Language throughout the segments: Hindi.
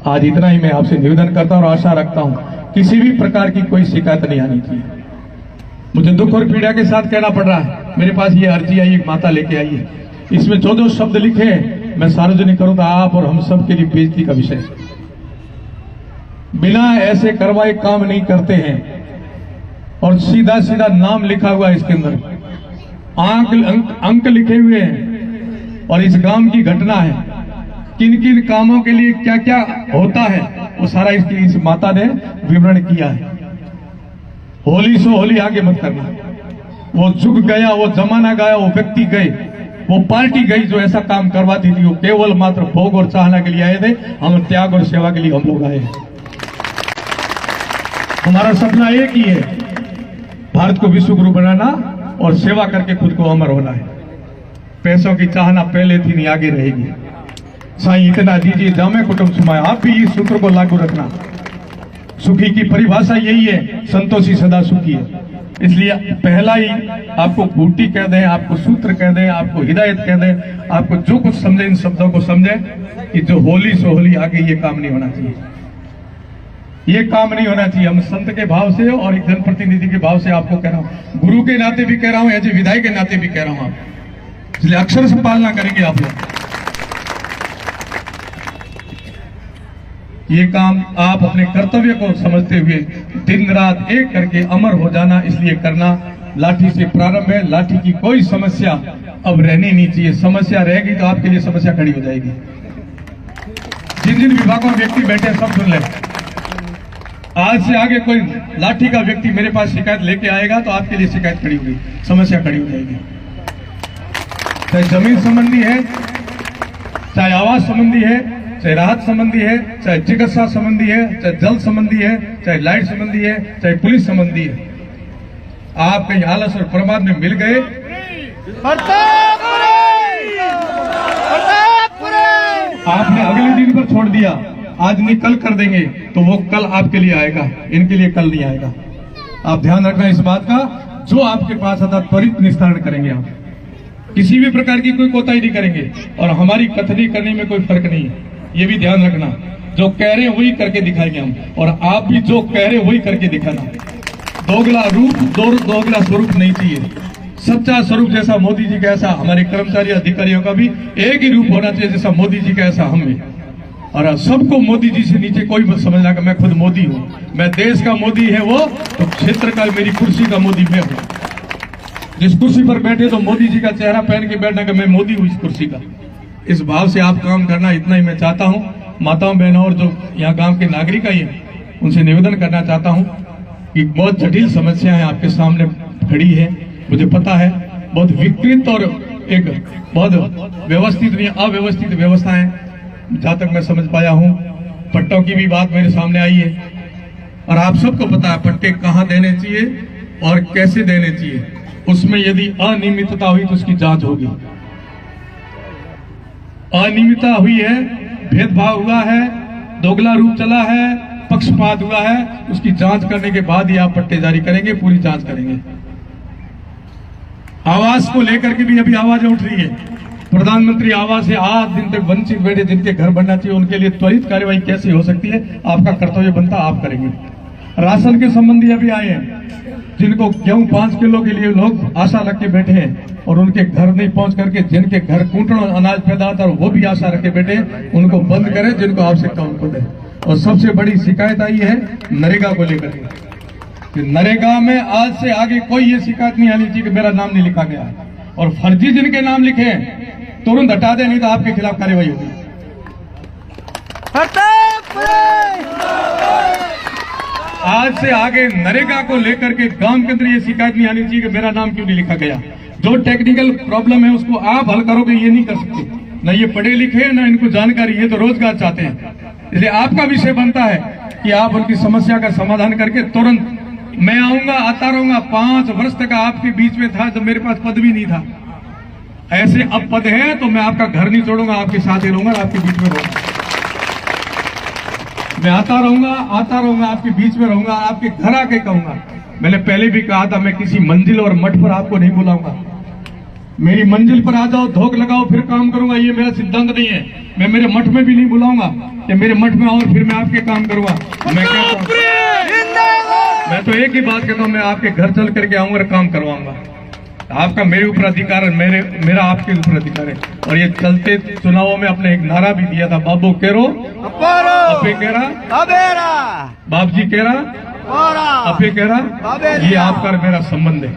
आज इतना ही मैं आपसे निवेदन करता हूं और आशा रखता हूं किसी भी प्रकार की कोई शिकायत नहीं आनी चाहिए। मुझे दुख और पीड़ा के साथ कहना पड़ रहा है, मेरे पास ये अर्जी आई, एक माता लेके आई है, इसमें जो शब्द लिखे हैं मैं सार्वजनिक करूं तो आप और हम सब के लिए बेइज्जती का विषय। बिना ऐसे करवाए काम नहीं करते हैं और सीधा सीधा नाम लिखा हुआ है इसके अंदर, अंक लिखे हुए हैं और इस गांव की घटना है, किन किन कामों के लिए क्या क्या होता है वो सारा इसकी इस माता ने विवरण किया है। होली सो होली आगे मत करना, वो जुग गया, वो जमाना गया, वो व्यक्ति गए, वो पार्टी गई जो ऐसा काम करवाती थी। वो केवल मात्र भोग और चाहना के लिए आए थे, हम त्याग और सेवा के लिए हम लोग आए हैं। हमारा सपना एक ही है, भारत को विश्व गुरु बनाना और सेवा करके खुद को अमर होना है। पैसों की चाहना पहले थी नहीं आगे रहेगी। साईं इतना दीजिए जामे कुटुंब सुमाए, आप भी इस सूत्र को लागू रखना। सुखी की परिभाषा यही है, संतोषी सदा सुखी है। इसलिए पहला ही आपको बूटी कह दें, आपको सूत्र कह दें, आपको हिदायत कह दें, आपको जो कुछ समझे इन शब्दों को समझे कि जो होली सो होली आगे ये काम नहीं होना चाहिए, ये काम नहीं होना चाहिए। हम संत के भाव से और एक जनप्रतिनिधि के भाव से आपको कह रहा हूं, गुरु के नाते भी कह रहा हूं, एज ए विधायक के नाते भी कह रहा हूं, आप इसलिए अक्षर से पालना करेंगे आप लोग। ये काम आप अपने कर्तव्य को समझते हुए दिन रात एक करके अमर हो जाना, इसलिए करना। लाठी से प्रारंभ है, लाठी की कोई समस्या अब रहनी नहीं चाहिए। समस्या रहेगी तो आपके लिए समस्या खड़ी हो जाएगी। जिन जिन विभागों में व्यक्ति बैठे हैं सब सुन ले, आज से आगे कोई लाठी का व्यक्ति मेरे पास शिकायत लेके आएगा तो आपके लिए शिकायत खड़ी होगी, समस्या खड़ी हो जाएगी। चाहे जमीन संबंधी है, चाहे आवास संबंधी है, चाहे राहत संबंधी है, चाहे चिकित्सा संबंधी है, चाहे जल संबंधी है, चाहे लाइट संबंधी है, चाहे पुलिस संबंधी है, आप कहीं आलस और प्रमाद में मिल गए, आपने अगले दिन पर छोड़ दिया, आज नहीं कल कर देंगे, तो वो कल आपके लिए आएगा, इनके लिए कल नहीं आएगा। आप ध्यान रखना इस बात का, जो आपके पास आता त्वरित निस्तारण करेंगे। आप किसी भी प्रकार की कोई कोताही नहीं करेंगे और हमारी कथनी करने में कोई फर्क नहीं है, ये भी ध्यान रखना। जो कह रहे हैं वही करके दिखाएंगे हम, और आप भी जो कह रहे हैं वही करके दिखाना। दोगला रूप, दोगला स्वरूप नहीं चाहिए। सच्चा स्वरूप जैसा मोदी जी का ऐसा हमारे कर्मचारी अधिकारियों का भी एक ही रूप होना चाहिए, जैसा मोदी जी का ऐसा हम में। और सबको मोदी जी से नीचे कोई मत समझना कि मैं खुद मोदी हूं, मैं देश का मोदी है वो, तो क्षेत्र का मेरी कुर्सी का मोदी मैं हूं। जिस कुर्सी पर बैठे तो मोदी जी का चेहरा पहन के बैठना कि मैं मोदी हूं इस कुर्सी का। इस भाव से आप काम करना, इतना ही मैं चाहता हूं। माताओं बहनों और जो यहाँ गांव के नागरिक आई हैं उनसे निवेदन करना चाहता हूं कि बहुत जटिल समस्याएं आपके सामने खड़ी है, मुझे पता है, बहुत विकृत और एक बहुत व्यवस्थित नहीं, अव्यवस्थित व्यवस्थाएं जहां तक मैं समझ पाया हूं। पट्टों की भी बात मेरे सामने आई है और आप सबको पता है पट्टे कहां देने चाहिए और कैसे देने चाहिए। उसमें यदि अनियमितता हुई तो उसकी जांच होगी। अनियमितता हुई है, भेदभाव हुआ है, दोगला रूप चला है, पक्षपात हुआ है, उसकी जांच करने के बाद ही आप पट्टे जारी करेंगे, पूरी जांच करेंगे। आवास को लेकर के भी अभी आवाजें उठ रही है। प्रधानमंत्री आवास से 8 दिन तक वंचित बैठे जिनके घर बनना चाहिए उनके लिए त्वरित कार्यवाही कैसे हो सकती है, आपका कर्तव्य बनता, आप करेंगे। राशन के संबंधी अभी आए हैं, जिनको गेहूं 5 किलो के लिए लोग आशा रख के बैठे हैं और उनके घर नहीं पहुंच करके जिनके घर कुंटलों अनाज पैदा होता है वो भी आशा रख के बैठे, उनको बंद करें, जिनको आवश्यकता उनको दें। और सबसे बड़ी शिकायत आई है नरेगा को लेकर के, नरेगा में आज से आगे कोई ये शिकायत नहीं आनी चाहिए कि मेरा नाम नहीं लिखा गया, और फर्जी जिनके नाम लिखे हैं तुरंत हटा दें, नहीं तो आपके खिलाफ कार्रवाई होगी। आज से आगे नरेगा को लेकर के गांव के अंदर ये शिकायत नहीं आनी चाहिए कि मेरा नाम क्यों नहीं लिखा गया। जो टेक्निकल प्रॉब्लम है उसको आप हल करोगे, ये नहीं कर सकते। न ये पढ़े लिखे न इनको जानकारी, ये तो रोजगार चाहते हैं। इसलिए आपका विषय बनता है कि आप उनकी समस्या का समाधान करके तुरंत, मैं आऊंगा, आता रहूंगा। 5 वर्ष तक आपके बीच में था जब मेरे पास पद भी नहीं था, ऐसे अब पद है तो मैं आपका घर नहीं छोड़ूंगा, आपके साथ ही रहूंगा, आपके बीच में रहूंगा। मैं आता रहूंगा, आपके बीच में रहूंगा, आपके घर आके कहूंगा। मैंने पहले भी कहा था मैं किसी मंजिल और मठ पर आपको नहीं बुलाऊंगा, मेरी मंजिल पर आ जाओ, धोख लगाओ, फिर काम करूंगा, ये मेरा सिद्धांत नहीं है। मैं मेरे मठ में भी नहीं बुलाऊंगा कि मेरे मठ में आओ और फिर मैं आपके काम करूंगा। मैं कहता हूं, मैं तो एक ही बात कहता हूं, मैं आपके घर चल करके आऊंगा और काम करवाऊंगा। आपका मेरे ऊपर अधिकार है, मेरा आपके ऊपर अधिकार है। और ये चलते चुनावों में अपने एक नारा भी दिया था, बाबू केरो अपे केरा, बाप जी केरा अपे केरा। ये आपका और मेरा संबंध है,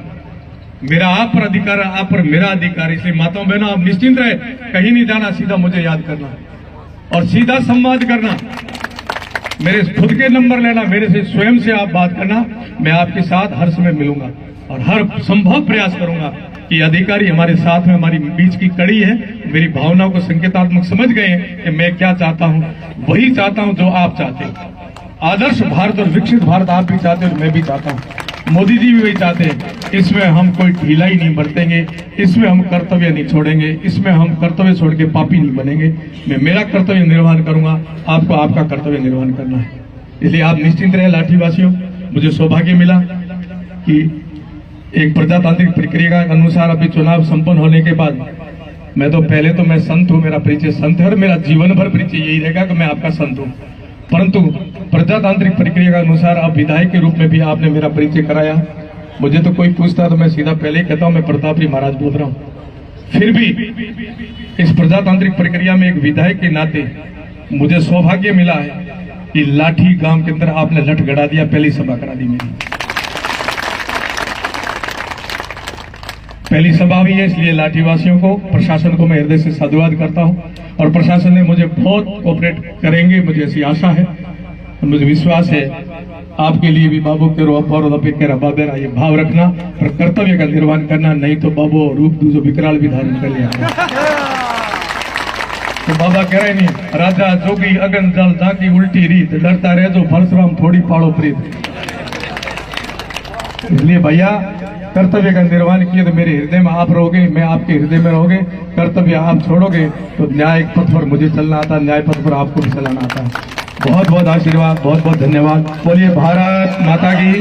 मेरा आप पर अधिकार है, आप पर मेरा अधिकार। इसलिए माताओं बहनों, आप निश्चिंत रहे, कहीं नहीं जाना, सीधा मुझे याद करना और सीधा संवाद करना, मेरे खुद के नंबर लेना, मेरे से स्वयं से आप बात करना। मैं आपके साथ हर समय मिलूंगा और हर संभव प्रयास करूंगा कि अधिकारी हमारे साथ में, हमारी बीच की कड़ी है, मेरी भावनाओं को संकेतात्मक समझ गए हैं कि मैं क्या चाहता हूं, वही चाहता हूं जो आप चाहते हैं। आदर्श भारत और विकसित भारत आप भी चाहते हैं और मैं भी चाहता हूं, मोदी जी भी वही चाहते हैं। इसमें हम कोई ढीलाई नहीं बरतेंगे, इसमें हम कर्तव्य नहीं छोड़ेंगे, इसमें हम कर्तव्य छोड़ के पापी नहीं बनेंगे। मैं मेरा कर्तव्य निर्वहन करूंगा, आपको आपका कर्तव्य निर्वहन करना है। इसलिए आप निश्चिंत रहे लाठीवासियों। मुझे सौभाग्य मिला कि एक प्रजातांत्रिक प्रक्रिया के अनुसार अभी चुनाव संपन्न होने के बाद, मैं तो पहले तो मैं संत हूं, मेरा परिचय संत है और मेरा जीवन भर परिचय यही रहेगा कि मैं आपका संत हूं। परंतु प्रजातांत्रिक प्रक्रिया के अनुसार अब विधायक के रूप में भी आपने मेरा परिचय कराया। मुझे तो कोई पूछता तो मैं सीधा पहले ही कहता हूं मैं प्रताप जी महाराज बोल रहा हूं। फिर भी इस प्रजातांत्रिक प्रक्रिया में एक विधायक के नाते मुझे सौभाग्य मिला है कि लाठी गांव के अंदर आपने लठ गड़ा दिया, पहली सभा करा दी मेरी। पहली सभा भी है, इसलिए लाठीवासियों को, प्रशासन को मैं हृदय से साधुवाद करता हूं और प्रशासन ने मुझे बहुत कोऑपरेट करेंगे, मुझे ऐसी आशा है, मुझे विश्वास है। आपके लिए भी बाबू के रो और के रबाबेरा ये भाव रखना और कर्तव्य का निर्वहन करना, नहीं तो बाबू रूप दूसो विकराल भी धारण कर लिया। तो बाबा कह रहे नहीं, राजा जोगी अगन जल जाकी उल्टी रीत, डरता रह जो परशुराम थोड़ी पाड़ो प्रीत। इसलिए भैया कर्तव्य का निर्वहन किए तो मेरे हृदय में आप रहोगे, मैं आपके हृदय में रहोगे। कर्तव्य आप छोड़ोगे तो न्याय पथ पर मुझे चलना आता है, न्याय पथ पर आपको भी चलाना आता है। बहुत बहुत आशीर्वाद, बहुत बहुत धन्यवाद। बोलिए भारत माता की।